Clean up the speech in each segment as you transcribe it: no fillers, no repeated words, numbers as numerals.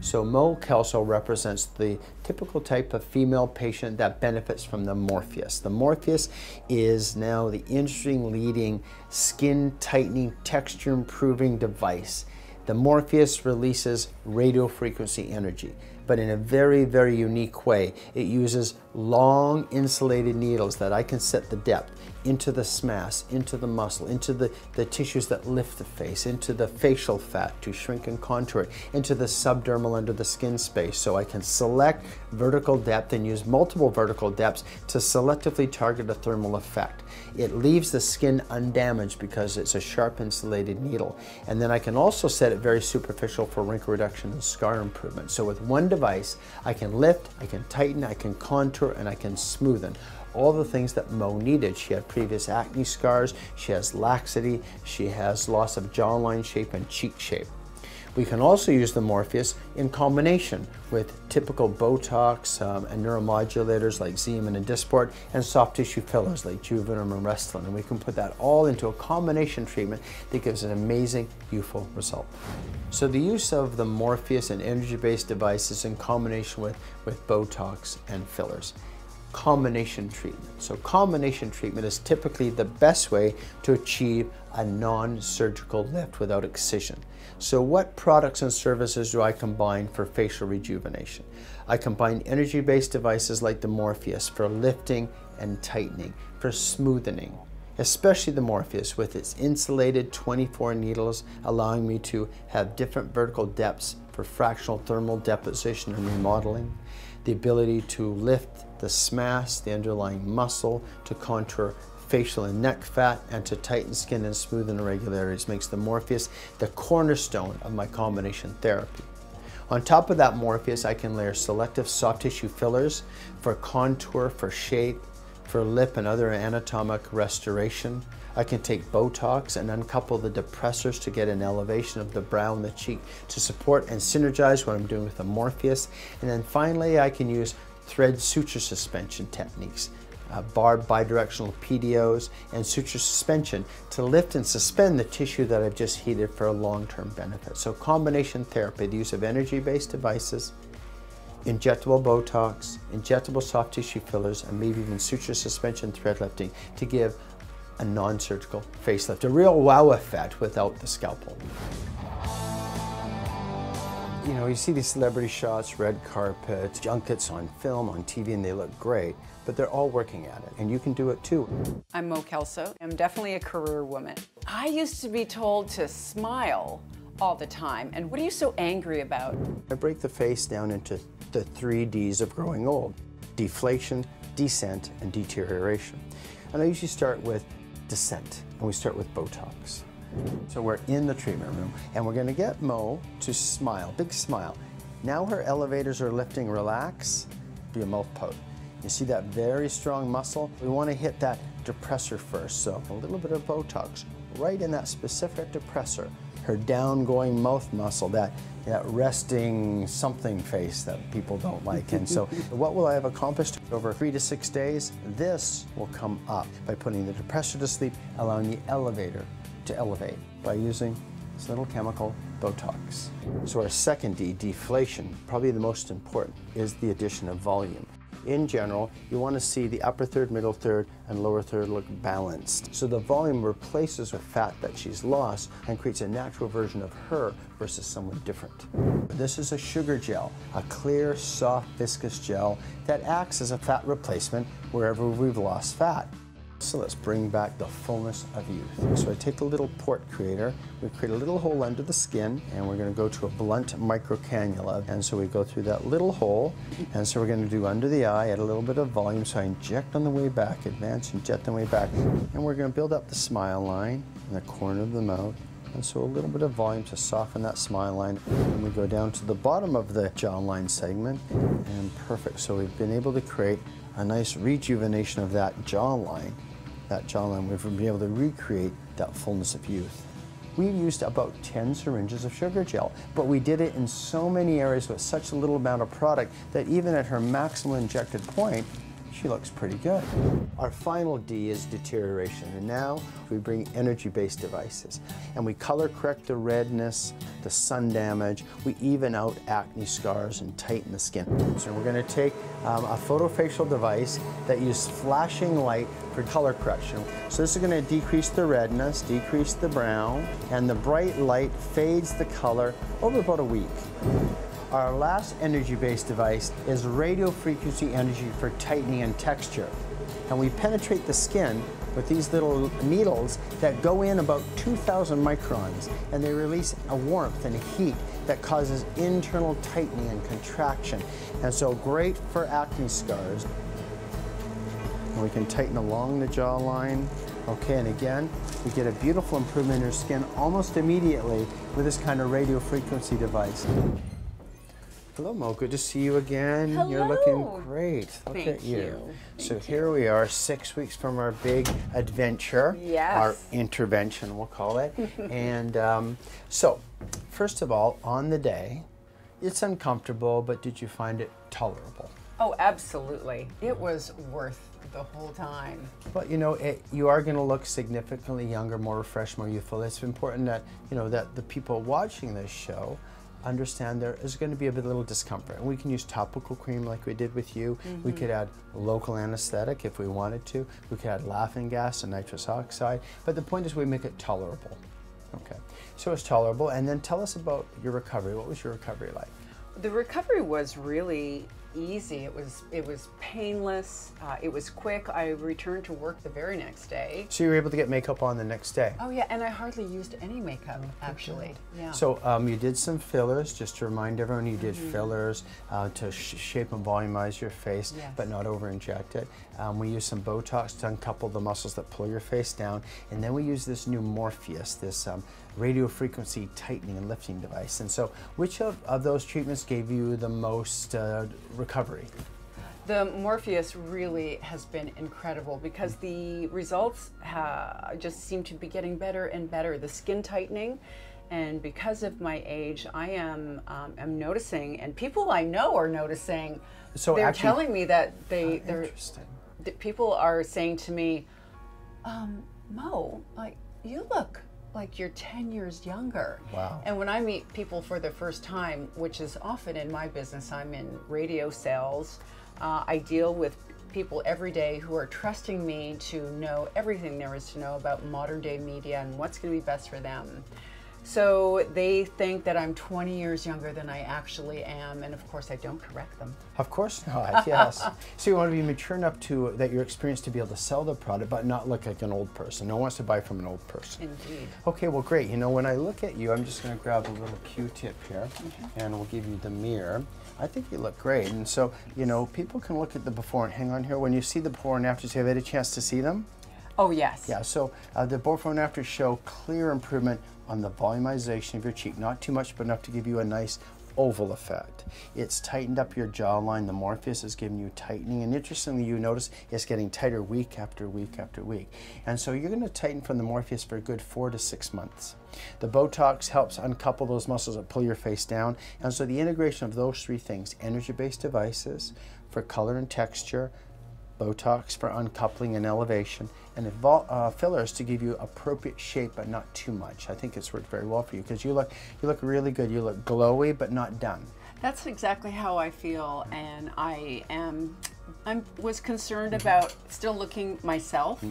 So Mo Kelso represents the typical type of female patient that benefits from the Morpheus. The Morpheus is now the industry-leading skin tightening, texture improving device. The Morpheus releases radiofrequency energy, but in a very, very unique way. It uses long insulated needles that I can set the depth into the SMAS, into the muscle, into the tissues that lift the face, into the facial fat to shrink and contour it, into the subdermal under the skin space. So I can select vertical depth and use multiple vertical depths to selectively target a thermal effect. It leaves the skin undamaged because it's a sharp insulated needle. And then I can also set it very superficial for wrinkle reduction and scar improvement. So with one device, I can lift, I can tighten, I can contour, and I can smoothen. All the things that Mo needed. She had previous acne scars, she has laxity, she has loss of jawline shape and cheek shape. We can also use the Morpheus in combination with typical Botox and neuromodulators like Xeomin and Dysport, and soft tissue fillers like Rejuvenation and Restylane. And we can put that all into a combination treatment that gives an amazing youthful result. So the use of the Morpheus and energy-based devices in combination with Botox and fillers. Combination treatment. So combination treatment is typically the best way to achieve a non-surgical lift without excision. So what products and services do I combine for facial rejuvenation? I combine energy-based devices like the Morpheus for lifting and tightening, for smoothening, especially the Morpheus with its insulated 24 needles, allowing me to have different vertical depths for fractional thermal deposition and remodeling, the ability to lift the SMAS, the underlying muscle, to contour facial and neck fat, and to tighten skin and smoothen irregularities, makes the Morpheus the cornerstone of my combination therapy. On top of that Morpheus, I can layer selective soft tissue fillers for contour, for shape, for lip and other anatomic restoration. I can take Botox and uncouple the depressors to get an elevation of the brow and the cheek to support and synergize what I'm doing with the Morpheus. And then finally, I can use thread suture suspension techniques, barbed bidirectional PDOs and suture suspension to lift and suspend the tissue that I've just heated for a long-term benefit. So combination therapy, the use of energy-based devices, injectable Botox, injectable soft tissue fillers, and maybe even suture suspension thread lifting to give a non-surgical facelift, a real wow effect without the scalpel. You know, you see these celebrity shots, red carpets, junkets on film, on TV, and they look great, but they're all working at it, and you can do it too. I'm Mo Kelso. I'm definitely a career woman. I used to be told to smile all the time, and what are you so angry about? I break the face down into the 3 Ds of growing old: deflation, descent, and deterioration. And I usually start with descent, and we start with Botox. So we're in the treatment room, and we're gonna get Mo to smile, big smile. Now her elevators are lifting, relax, do a mouth pout. You see that very strong muscle? We wanna hit that depressor first, so a little bit of Botox right in that specific depressor. Her down-going mouth muscle, that resting something face that people don't like. And so what will I have accomplished over 3 to 6 days? This will come up by putting the depressor to sleep, allowing the elevator to elevate by using this little chemical Botox. So our second D, deflation, probably the most important, is the addition of volume. In general, you want to see the upper third, middle third, and lower third look balanced. So the volume replaces the fat that she's lost and creates a natural version of her versus someone different. This is a sugar gel, a clear, soft, viscous gel that acts as a fat replacement wherever we've lost fat. So let's bring back the fullness of youth. So I take a little port creator, we create a little hole under the skin, and we're going to go to a blunt micro cannula. And so we go through that little hole, and so we're going to do under the eye, add a little bit of volume. So I inject on the way back, advance, inject on the way back. And we're going to build up the smile line in the corner of the mouth. And so a little bit of volume to soften that smile line. And we go down to the bottom of the jawline segment, and perfect. So we've been able to create a nice rejuvenation of that jawline. We've been able to recreate that fullness of youth. We used about 10 syringes of sugar gel, but we did it in so many areas with such a little amount of product that even at her maximal injected point, she looks pretty good. Our final D is deterioration, and now we bring energy-based devices. And we color correct the redness, the sun damage, we even out acne scars and tighten the skin. So we're gonna take a photofacial device that uses flashing light for color correction. So this is gonna decrease the redness, decrease the brown, and the bright light fades the color over about a week. Our last energy-based device is radiofrequency energy for tightening and texture. And we penetrate the skin with these little needles that go in about 2,000 microns, and they release a warmth and a heat that causes internal tightening and contraction. And so great for acne scars. And we can tighten along the jawline. Okay, and again, we get a beautiful improvement in your skin almost immediately with this kind of radiofrequency device. Hello, Mo. Good to see you again. Hello. You're looking great. Look Thank at you. you. So here we are, 6 weeks from our big adventure. Yes. Our intervention, we'll call it. And so, first of all, on the day, it's uncomfortable, but did you find it tolerable? Oh, absolutely. It was worth the whole time. But you know, you are going to look significantly younger, more refreshed, more youthful. It's important that, you know, that the people watching this show understand there is going to be a little discomfort. And we can use topical cream like we did with you. We could add local anesthetic if we wanted to. We could add laughing gas and nitrous oxide. But the point is we make it tolerable. Okay, so it's tolerable. And then tell us about your recovery. What was your recovery like? The recovery was really easy. It was painless. It was quick. I returned to work the very next day. So you were able to get makeup on the next day? Oh yeah, and I hardly used any makeup actually. Yeah. So you did some fillers, just to remind everyone, you did fillers to shape and volumize your face, but not over inject it. We used some Botox to uncouple the muscles that pull your face down, and then we used this new Morpheus, this radiofrequency tightening and lifting device. And so which of those treatments gave you the most recovery? The Morpheus really has been incredible because the results just seem to be getting better and better. The skin tightening, and because of my age, I am noticing, and people I know are noticing. So they're actually telling me that people are saying to me, Mo, like, you look like you're 10 years younger. Wow. And when I meet people for the first time, which is often in my business, I'm in radio sales, I deal with people every day who are trusting me to know everything there is to know about modern day media and what's going to be best for them. So they think that I'm 20 years younger than I actually am, and of course I don't correct them. Of course not, yes. So you want to be mature enough to that you're experienced to be able to sell the product, but not look like an old person. No one wants to buy from an old person. Indeed. Okay, well great. You know, when I look at you, I'm just going to grab a little Q-tip here, and we'll give you the mirror. I think you look great, and so, you know, people can look at the before and hang on here. When you see the before and afters, have you had a chance to see them? Oh, yes. Yeah, so the before and after show clear improvement on the volumization of your cheek. Not too much, but enough to give you a nice oval effect. It's tightened up your jawline. The Morpheus is giving you tightening, and interestingly, you notice it's getting tighter week after week after week. And so you're going to tighten from the Morpheus for a good 4 to 6 months. The Botox helps uncouple those muscles that pull your face down, and so the integration of those three things, energy-based devices for color and texture, Botox for uncoupling and elevation, and fillers to give you appropriate shape but not too much. I think it's worked very well for you because you look really good. You look glowy but not done. That's exactly how I feel, and I was concerned about still looking myself,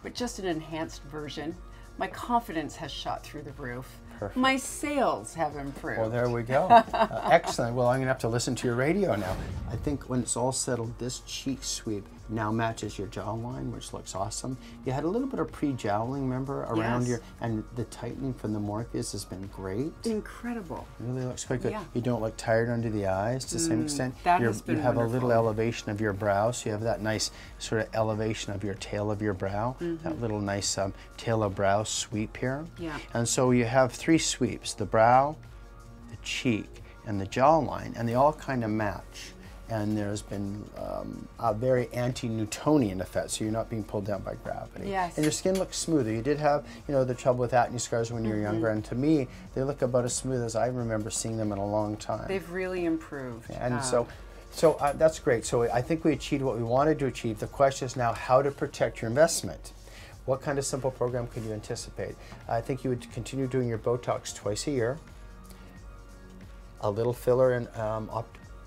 but just an enhanced version. My confidence has shot through the roof. Perfect. My sales have improved. Well, there we go. Excellent. Well, I'm going to have to listen to your radio now. I think when it's all settled, this cheek sweep now matches your jawline, which looks awesome. You had a little bit of pre-jowling, remember, around your, and the tightening from the Morpheus has been great. Incredible. It really looks quite good. Yeah. You don't look tired under the eyes to the same extent. That has been You have wonderful. a little elevation of your brow, so you have that nice sort of elevation of your tail of your brow, that little nice tail of brow sweep here. Yeah. And so you have 3 sweeps, the brow, the cheek, and the jawline, and they all kind of match. And there's been a very anti-Newtonian effect, so you're not being pulled down by gravity. Yes. And your skin looks smoother. You did have, you know, the trouble with acne scars when you were younger, and to me, they look about as smooth as I remember seeing them in a long time. They've really improved. And so So that's great. So I think we achieved what we wanted to achieve. The question is now how to protect your investment. What kind of simple program could you anticipate? I think you would continue doing your Botox twice a year, a little filler and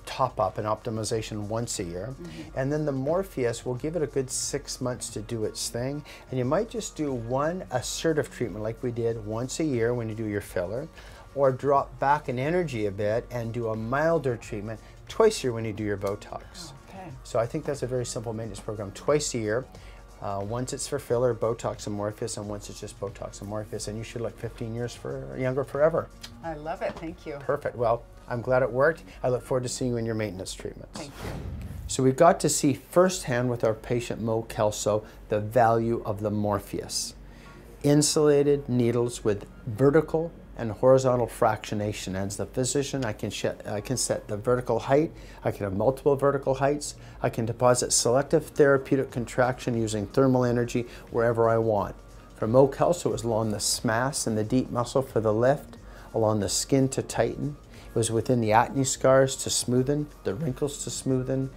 top-up and optimization once a year, and then the Morpheus will give it a good 6 months to do its thing, and you might just do one assertive treatment like we did once a year when you do your filler, or drop back in energy a bit and do a milder treatment twice a year when you do your Botox. Okay. So I think that's a very simple maintenance program, twice a year. Once it's for filler, Botox and Morpheus, and once it's just Botox and Morpheus, and you should look 15 years younger forever. I love it. Thank you. Perfect. Well, I'm glad it worked. I look forward to seeing you in your maintenance treatments. Thank you. So we got to see firsthand with our patient Mo Kelso the value of the Morpheus. Insulated needles with vertical and horizontal fractionation. As the physician, I can set the vertical height, I can have multiple vertical heights, I can deposit selective therapeutic contraction using thermal energy wherever I want. For Mo Kelso, it was along the SMAS and the deep muscle for the lift, along the skin to tighten. It was within the acne scars to smoothen, the wrinkles to smoothen,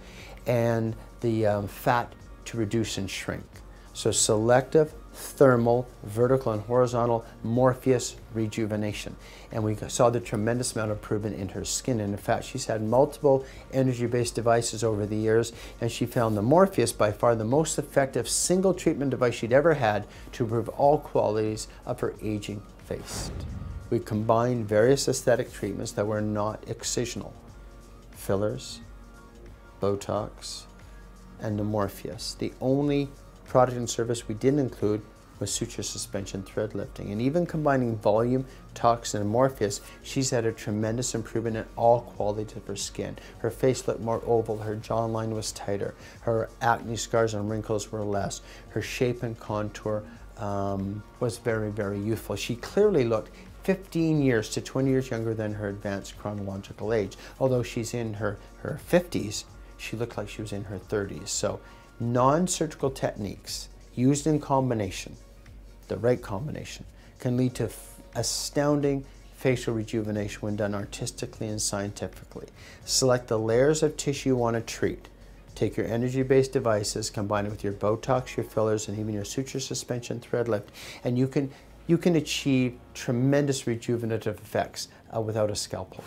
and the fat to reduce and shrink. So selective, thermal, vertical, and horizontal Morpheus rejuvenation. And we saw the tremendous amount of improvement in her skin. And in fact, she's had multiple energy-based devices over the years, and she found the Morpheus by far the most effective single treatment device she'd ever had to improve all qualities of her aging face. We combined various aesthetic treatments that were not excisional. Fillers, Botox, and the Morpheus. The only product and service we didn't include was suture suspension thread lifting. And even combining volume, toxin, and Morpheus, she's had a tremendous improvement in all qualities of her skin. Her face looked more oval, her jawline was tighter, her acne scars and wrinkles were less, her shape and contour was very, very youthful. She clearly looked 15 years to 20 years younger than her advanced chronological age. Although she's in her 50s, she looked like she was in her 30s. So non-surgical techniques used in combination, the right combination, can lead to astounding facial rejuvenation when done artistically and scientifically. Select the layers of tissue you want to treat. Take your energy-based devices, combine it with your Botox, your fillers, and even your suture suspension thread lift, and you can achieve tremendous rejuvenative effects without a scalpel.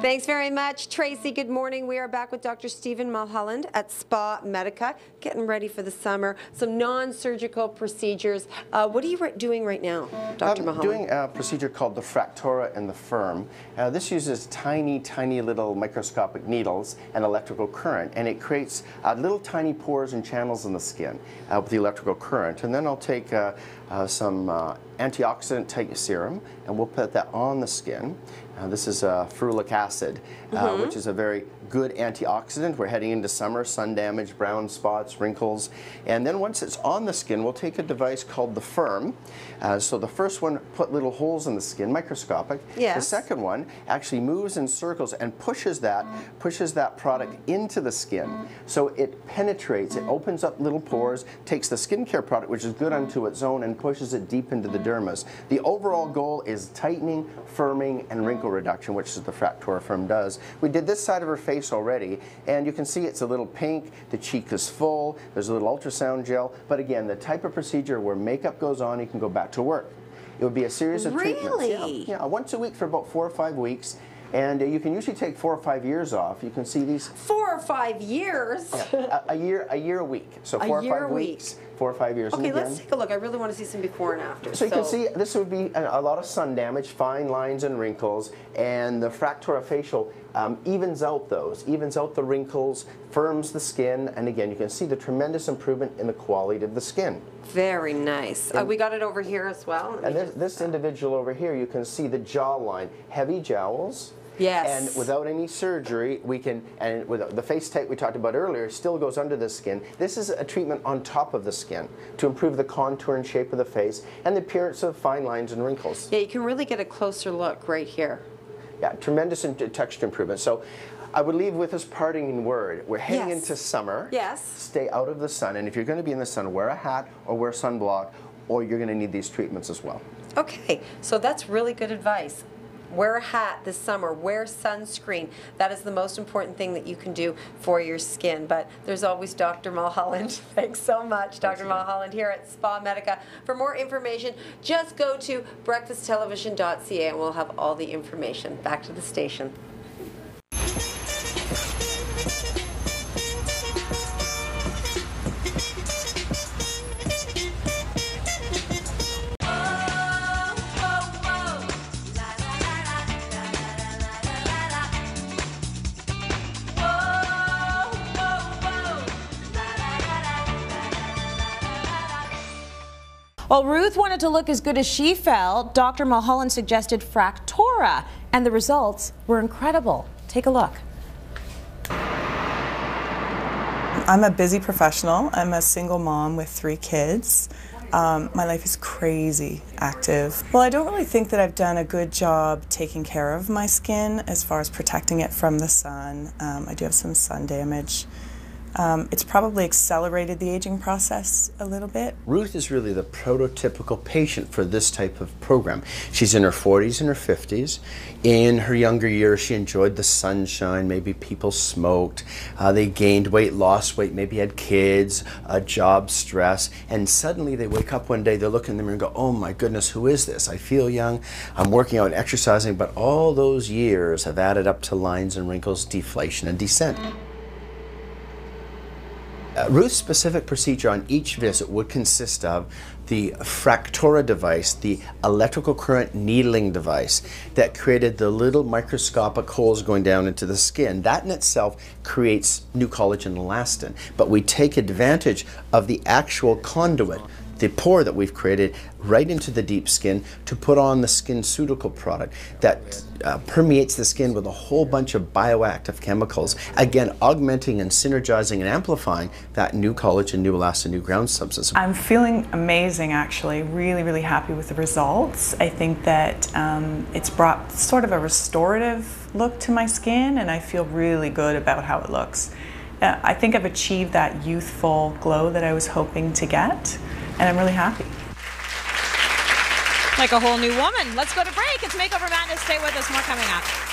Thanks very much, Tracy. Good morning. We are back with Dr. Stephen Mulholland at Spa Medica, getting ready for the summer. Some non-surgical procedures. What are you doing right now, Dr. Mulholland? I'm doing a procedure called the Fractora and the Firm. This uses tiny, tiny little microscopic needles and electrical current, and it creates little tiny pores and channels in the skin with the electrical current. And then I'll take some antioxidant type serum, and we'll put that on the skin. This is ferulic acid, which is a very good antioxidant. We're heading into summer, sun damage, brown spots, wrinkles. And then once it's on the skin, we'll take a device called the Firm. So the first one put little holes in the skin, microscopic. Yes. The second one actually moves in circles and pushes that product into the skin. So it penetrates, it opens up little pores, takes the skincare product, which is good unto its own, and pushes it deep into the dermis. The overall goal is tightening, firming, and wrinkle reduction, which is the Fractora Firm does. We did this side of her face already, and you can see it's a little pink, the cheek is full, there's a little ultrasound gel, but again, the type of procedure where makeup goes on, you can go back to work. It would be a series of treatments. Yeah, once a week for about 4 or 5 weeks. And you can usually take 4 or 5 years off. You can see these 4 or 5 years. Yeah, a year a week. So 4 or 5 weeks, 4 or 5 years. Okay, let's take a look. I really want to see some before and after. So you can see this would be a lot of sun damage, fine lines and wrinkles, and the Fractora facial evens out those, evens out the wrinkles, firms the skin, and again, you can see the tremendous improvement in the quality of the skin. Very nice. We got it over here as well. And this individual over here, you can see the jawline, heavy jowls. Yes. And without any surgery, we can, and with the face type we talked about earlier, still goes under the skin. This is a treatment on top of the skin to improve the contour and shape of the face and the appearance of fine lines and wrinkles. Yeah, you can really get a closer look right here. Yeah, tremendous texture improvement. So I would leave with this parting word. We're heading Yes. into summer. Yes. Stay out of the sun, and if you're going to be in the sun, wear a hat or wear sunblock, or you're going to need these treatments as well. Okay, so that's really good advice. Wear a hat this summer, wear sunscreen. That is the most important thing that you can do for your skin. But there's always Dr. Mulholland. Thanks so much, Dr. Mulholland, here at Spa Medica. For more information, just go to breakfasttelevision.ca and we'll have all the information. Back to the station. While Ruth wanted to look as good as she felt, Dr. Mulholland suggested Fractora, and the results were incredible. Take a look. I'm a busy professional. I'm a single mom with 3 kids. My life is crazy active. Well, I don't really think that I've done a good job taking care of my skin as far as protecting it from the sun. I do have some sun damage. It's probably accelerated the aging process a little bit. Ruth is really the prototypical patient for this type of program. She's in her 40s and her 50s. In her younger years, she enjoyed the sunshine. Maybe people smoked. They gained weight, lost weight, maybe had kids, job stress. And suddenly they wake up one day, they look in the mirror and go, oh my goodness, who is this? I feel young, I'm working out and exercising, but all those years have added up to lines and wrinkles, deflation and descent. Ruth's specific procedure on each visit would consist of the Fractora device, the electrical current needling device that created the little microscopic holes going down into the skin. That in itself creates new collagen and elastin, but we take advantage of the actual conduit, the pore that we've created right into the deep skin to put on the SkinCeutical product that permeates the skin with a whole bunch of bioactive chemicals, again augmenting and synergizing and amplifying that new collagen, new elastin, new ground substance. I'm feeling amazing actually, really happy with the results. I think that it's brought sort of a restorative look to my skin and I feel really good about how it looks. I think I've achieved that youthful glow that I was hoping to get. And I'm really happy. Like a whole new woman. Let's go to break. It's Makeover Madness. Stay with us. More coming up.